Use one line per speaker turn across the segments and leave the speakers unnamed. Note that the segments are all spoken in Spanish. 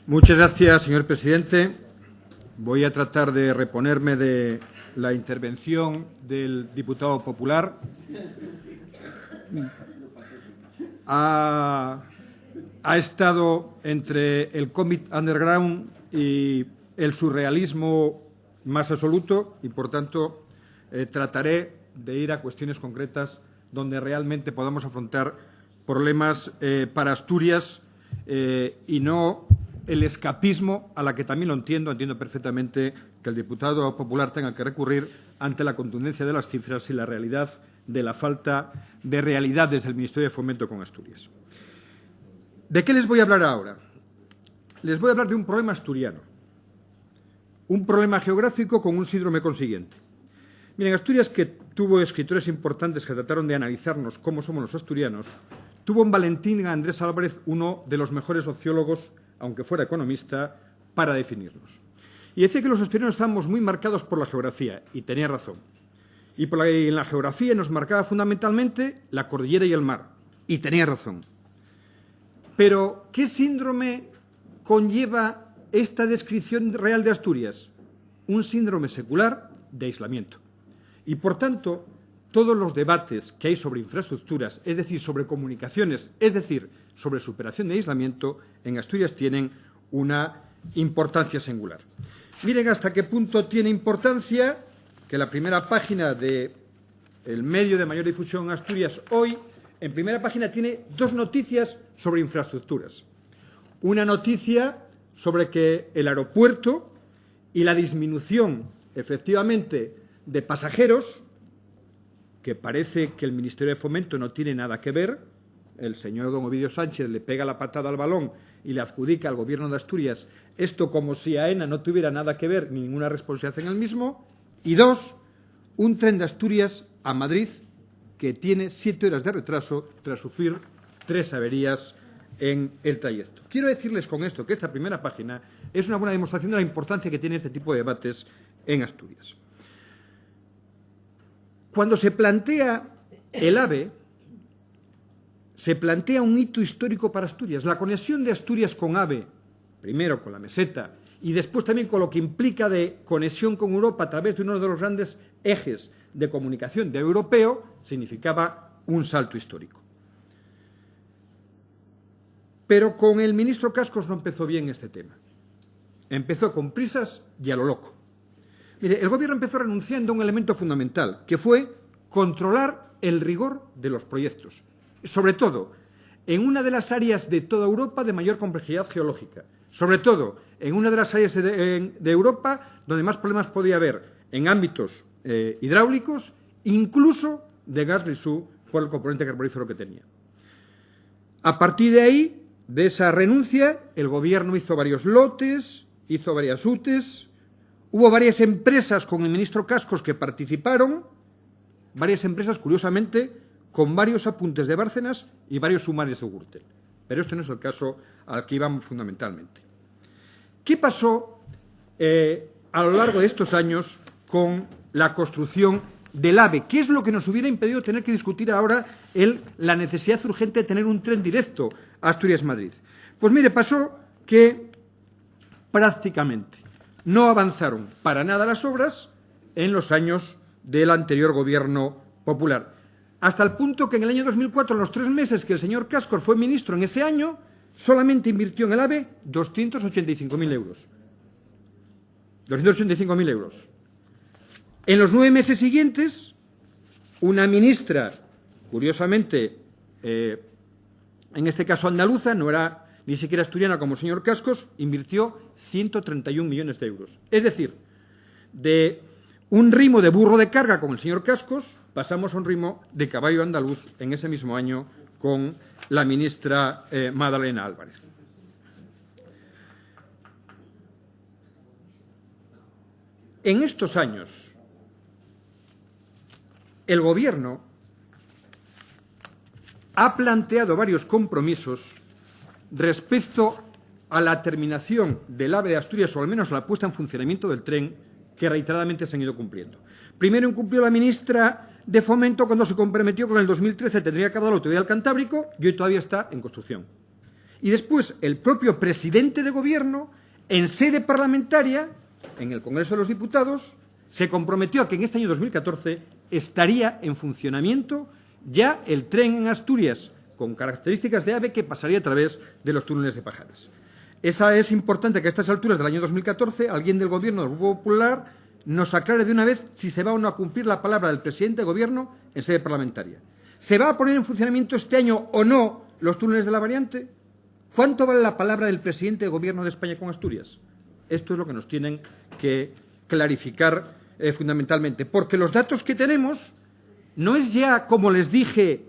Muchas gracias, señor presidente. Voy a tratar de reponerme de la intervención del diputado popular. Ha estado entre el cómic underground y el surrealismo más absoluto y, por tanto, trataré de ir a cuestiones concretas donde realmente podamos afrontar problemas para Asturias y no el escapismo, a la que también lo entiendo. Entiendo perfectamente que el diputado popular tenga que recurrir ante la contundencia de las cifras y la realidad de la falta de realidad desde el Ministerio de Fomento con Asturias. ¿De qué les voy a hablar ahora? Les voy a hablar de un problema asturiano, un problema geográfico con un síndrome consiguiente. Miren, Asturias, que tuvo escritores importantes que trataron de analizarnos cómo somos los asturianos, tuvo en Valentín Andrés Álvarez uno de los mejores sociólogos, aunque fuera economista, para definirnos. Y decía que los asturianos estábamos muy marcados por la geografía, y tenía razón. Y en la geografía nos marcaba fundamentalmente la cordillera y el mar, y tenía razón. Pero, ¿qué síndrome conlleva esta descripción real de Asturias? Un síndrome secular de aislamiento. Y, por tanto, todos los debates que hay sobre infraestructuras, es decir, sobre comunicaciones, es decir, sobre superación de aislamiento, en Asturias tienen una importancia singular. Miren hasta qué punto tiene importancia que la primera página del medio de mayor difusión en Asturias hoy, en primera página tiene dos noticias sobre infraestructuras. Una noticia sobre que el aeropuerto y la disminución, efectivamente, de pasajeros, que parece que el Ministerio de Fomento no tiene nada que ver. El señor don Ovidio Sánchez le pega la patada al balón y le adjudica al Gobierno de Asturias esto como si AENA no tuviera nada que ver ni ninguna responsabilidad en el mismo. Y dos, un tren de Asturias a Madrid que tiene 7 horas de retraso tras sufrir 3 averías en el trayecto. Quiero decirles con esto que esta primera página es una buena demostración de la importancia que tiene este tipo de debates en Asturias. Cuando se plantea el AVE, se plantea un hito histórico para Asturias. La conexión de Asturias con AVE, primero con la meseta y después también con lo que implica de conexión con Europa a través de uno de los grandes ejes de comunicación de europeo, significaba un salto histórico. Pero con el ministro Cascos no empezó bien este tema. Empezó con prisas y a lo loco. Mire, el Gobierno empezó renunciando a un elemento fundamental, que fue controlar el rigor de los proyectos, sobre todo en una de las áreas de toda Europa de mayor complejidad geológica, sobre todo en una de las áreas de Europa donde más problemas podía haber en ámbitos hidráulicos, incluso de gas Grisú por el componente carbonífero que tenía. A partir de ahí, de esa renuncia, el Gobierno hizo varios lotes, hizo varias UTEs. Hubo varias empresas con el ministro Cascos que participaron, varias empresas, curiosamente, con varios apuntes de Bárcenas y varios sumarios de Gürtel. Pero este no es el caso al que íbamos fundamentalmente. ¿Qué pasó a lo largo de estos años con la construcción del AVE? ¿Qué es lo que nos hubiera impedido tener que discutir ahora la necesidad urgente de tener un tren directo a Asturias-Madrid? Pues mire, pasó que prácticamente no avanzaron para nada las obras en los años del anterior Gobierno popular. Hasta el punto que en el año 2004, en los 3 meses que el señor Cascos fue ministro en ese año, solamente invirtió en el AVE 285.000 euros. 285.000 euros. En los 9 meses siguientes, una ministra, curiosamente, en este caso andaluza, no era ni siquiera asturiana como el señor Cascos, invirtió 131 millones de euros. Es decir, de un ritmo de burro de carga con el señor Cascos, pasamos a un ritmo de caballo andaluz en ese mismo año con la ministra Madalena Álvarez. En estos años, el Gobierno ha planteado varios compromisos respecto a la terminación del AVE de Asturias, o al menos a la puesta en funcionamiento del tren, que reiteradamente se han ido cumpliendo. Primero incumplió la ministra de Fomento cuando se comprometió que en el 2013 tendría acabado la autovía del Cantábrico y hoy todavía está en construcción. Y después el propio presidente de Gobierno, en sede parlamentaria, en el Congreso de los Diputados, se comprometió a que en este año 2014 estaría en funcionamiento ya el tren en Asturias, con características de AVE, que pasaría a través de los túneles de Pajares. Es importante que a estas alturas del año 2014 alguien del Gobierno del Grupo Popular nos aclare de una vez si se va o no a cumplir la palabra del presidente de Gobierno en sede parlamentaria. ¿Se va a poner en funcionamiento este año o no los túneles de la variante? ¿Cuánto vale la palabra del presidente de Gobierno de España con Asturias? Esto es lo que nos tienen que clarificar fundamentalmente, porque los datos que tenemos no es ya, como les dije,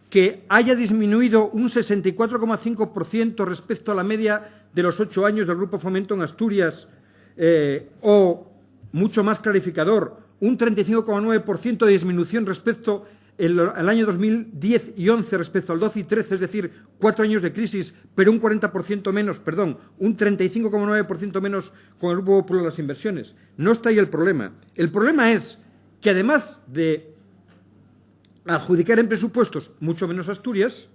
que haya disminuido un 64,5% respecto a la media de los 8 años del Grupo Fomento en Asturias, o, mucho más clarificador, un 35,9% de disminución respecto al año 2010 y 11 respecto al 12 y 13, es decir, 4 años de crisis, pero un 40% menos, perdón, un 35,9% menos con el Grupo Popular de las inversiones. No está ahí el problema. El problema es que, además de adjudicar en presupuestos mucho menos Asturias,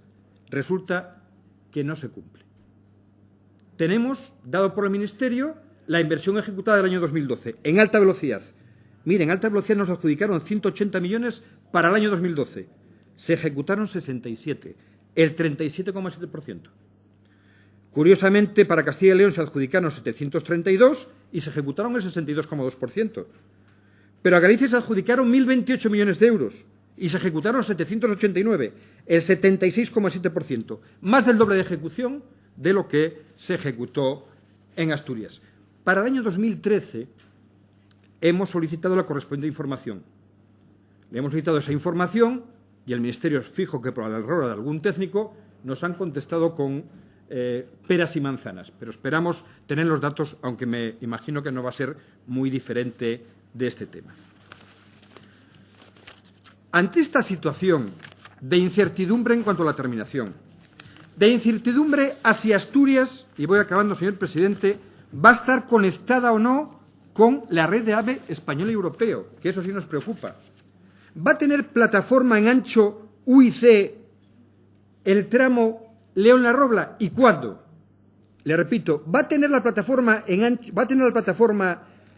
resulta que no se cumple. Tenemos, dado por el Ministerio, la inversión ejecutada del año 2012 en alta velocidad. Miren, en alta velocidad nos adjudicaron 180 millones para el año 2012. Se ejecutaron 67, el 37,7%. Curiosamente, para Castilla y León se adjudicaron 732 y se ejecutaron el 62,2%. Pero a Galicia se adjudicaron 1.028 millones de euros y se ejecutaron 789, el 76,7%. Más del doble de ejecución de lo que se ejecutó en Asturias. Para el año 2013 hemos solicitado la correspondiente información. Le hemos solicitado esa información y el Ministerio, fijo que por el error de algún técnico, nos han contestado con peras y manzanas. Pero esperamos tener los datos, aunque me imagino que no va a ser muy diferente de este tema. Ante esta situación de incertidumbre en cuanto a la terminación, de incertidumbre a si Asturias, y voy acabando, señor presidente, va a estar conectada o no con la red de AVE español y europeo, que eso sí nos preocupa. ¿Va a tener plataforma en ancho UIC el tramo León-La Robla? ¿Y cuándo? Le repito, ¿va a tener la plataforma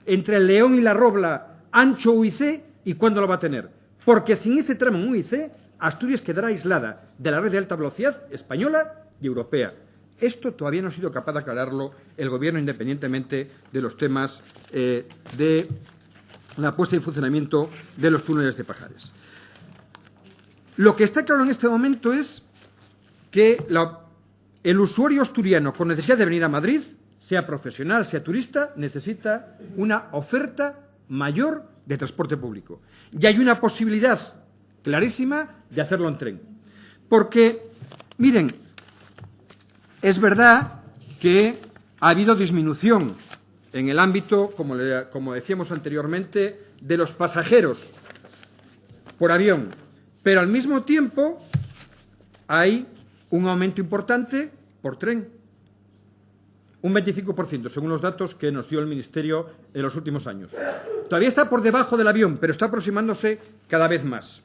entre el León y La Robla ancho UIC? ¿Y cuándo lo va a tener? Porque sin ese tramo en UIC, Asturias quedará aislada de la red de alta velocidad española y europea. Esto todavía no ha sido capaz de aclararlo el Gobierno, independientemente de los temas de la puesta en funcionamiento de los túneles de Pajares. Lo que está claro en este momento es que el usuario asturiano con necesidad de venir a Madrid, sea profesional, sea turista, necesita una oferta mayor de transporte público. Y hay una posibilidad clarísima de hacerlo en tren. Porque, miren, es verdad que ha habido disminución en el ámbito, como decíamos anteriormente, de los pasajeros por avión, pero al mismo tiempo hay un aumento importante por tren, un 25%, según los datos que nos dio el Ministerio en los últimos años. Todavía está por debajo del avión, pero está aproximándose cada vez más.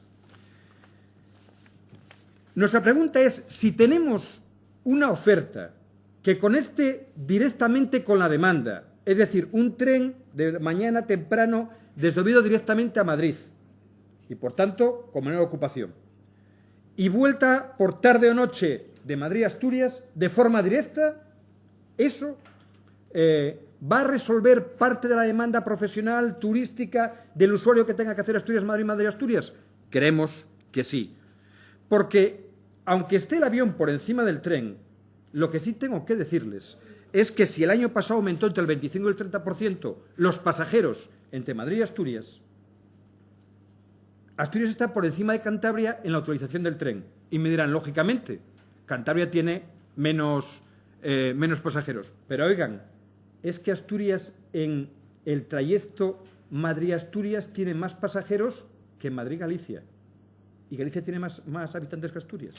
Nuestra pregunta es si tenemos una oferta que conecte directamente con la demanda, es decir, un tren de mañana temprano desde Oviedo directamente a Madrid y, por tanto, con menor ocupación, y vuelta por tarde o noche de Madrid a Asturias de forma directa, eso va a resolver parte de la demanda profesional, turística, del usuario que tenga que hacer Asturias-Madrid, Madrid-Asturias. Creemos que sí. Porque, aunque esté el avión por encima del tren, lo que sí tengo que decirles es que si el año pasado aumentó entre el 25 y el 30% los pasajeros entre Madrid y Asturias, Asturias está por encima de Cantabria en la utilización del tren. Y me dirán, lógicamente, Cantabria tiene menos pasajeros. Pero oigan, es que Asturias en el trayecto Madrid-Asturias tiene más pasajeros que Madrid-Galicia. Y Galicia tiene más habitantes que Asturias.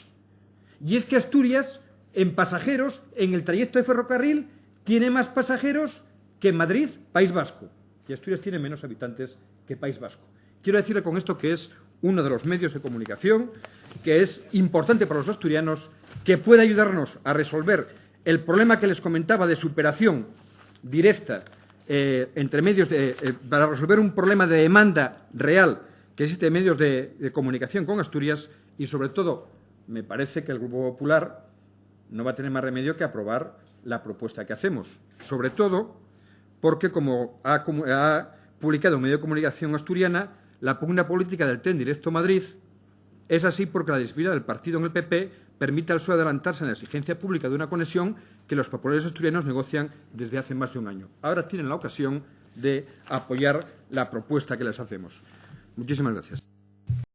Y es que Asturias, en pasajeros, en el trayecto de ferrocarril, tiene más pasajeros que Madrid, País Vasco. Y Asturias tiene menos habitantes que País Vasco. Quiero decirle con esto que es uno de los medios de comunicación que es importante para los asturianos, que puede ayudarnos a resolver El problema que les comentaba de superación directa entre medios para resolver un problema de demanda real que existe en medios de comunicación con Asturias y, sobre todo, me parece que el Grupo Popular no va a tener más remedio que aprobar la propuesta que hacemos, sobre todo porque, como ha publicado un medio de comunicación asturiana, la pugna política del tren directo a Madrid es así porque la disciplina del partido en el PP permite al PSOE adelantarse en la exigencia pública de una conexión que los populares asturianos negocian desde hace más de un año. Ahora tienen la ocasión de apoyar la propuesta que les hacemos. Muchísimas gracias.